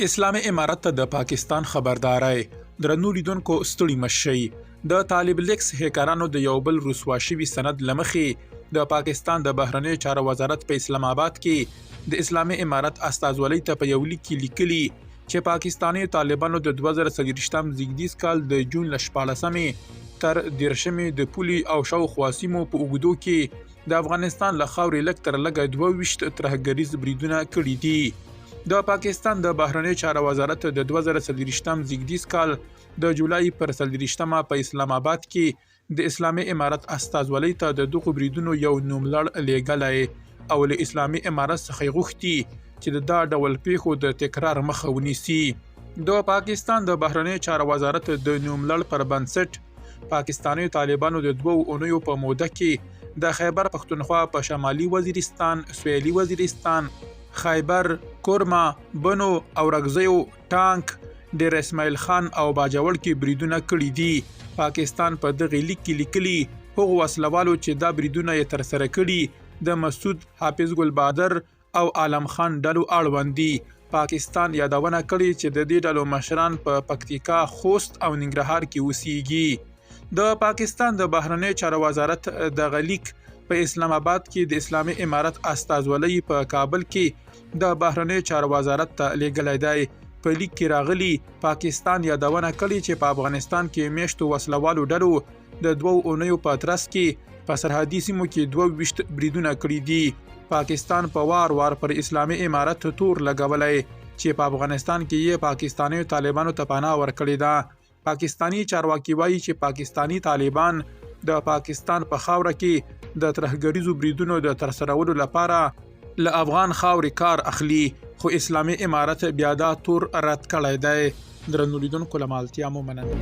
اسلامي امارت ته د پاکستان خبرداري درنو لیدونکو ستړي مشي د طالب لیکس هیکرانو د یو بل رسوا شوي سند لمخې د پاکستان د بهرنی چارو وزارت په اسلام آباد کې د اسلامي امارت استازولۍ ته په یو لیک کې لیکلي چې پاکستاني طالبانو د 2023م زیږدیز کال د جون ل 14مې تر 13مې د پولي او شاوخوا سیمو په اوږدو کې د افغانستان له خاورې لږ تر لږه 22 ترهګریز بریدونه کړي دي. د پاکستان د بهرنی چارو وزارت د 2023م زیږدیز کال د جولای پر 30مه په اسلام آباد کې د اسلامي امارت استازولۍ ته د دغو بریدونو یو نوملړ لیږلی او له اسلامي امارت څخه غوښتي چې دا ډول پیښو د تکرار مخه ونیسي. د پاکستان د بهرنی چارو وزارت د نوملړ پر بنسټ پاکستاني طالبانو د 2 اونیو په موده کې د خیبر پختونخوا په شمالي وزیرستان، سویلي وزیرستان، خیبر، کورما، بنو او رګزیو، ټانک، ډیر اسماعیل خان او باجوړ کې بریدونه کړي دي. پاکستان په دغه لیک کې لیکلي هغو وسلوالو چې دا بریدونه یې ترسره کړي د مسعود، حافظ ګل بادر او عالم خان ډلو اړوند دي. پاکستان یادونه کړې چې د دې ډلو مشران په پکتیکا، خوست او ننګرهار کې اوسېږي. د پاکستان د بهرنی چارو وزارت د غلیک په اسلام آباد کې د اسلامي امارت استازولۍ په کابل کې د بهرنی چارو وزارت ته لیږلی دی. په لیک کې راغلي پاکستان یادونه کړې چې په افغانستان کې میشتو وسلوالو ډلو د 2 اونیو په ترڅ کې په سرحدي سیمو کې 22 بریدونه کړي دي. پاکستان په وار پر اسلامي امارت تور لګولی چې په افغانستان کې یې پاکستاني طالبانو ته پناه ورکړې ده. پاکستانی چارواکي وایي چې پاکستانی طالبان د پاکستان په خاوره کې د ترهګریزو بریدونو د ترسرولو لپاره له افغان خاورې کار اخلي، خو اسلامي امارت بیا دا تور رد کړی دی. درنو لیدونکو له مالتیا مو مننه.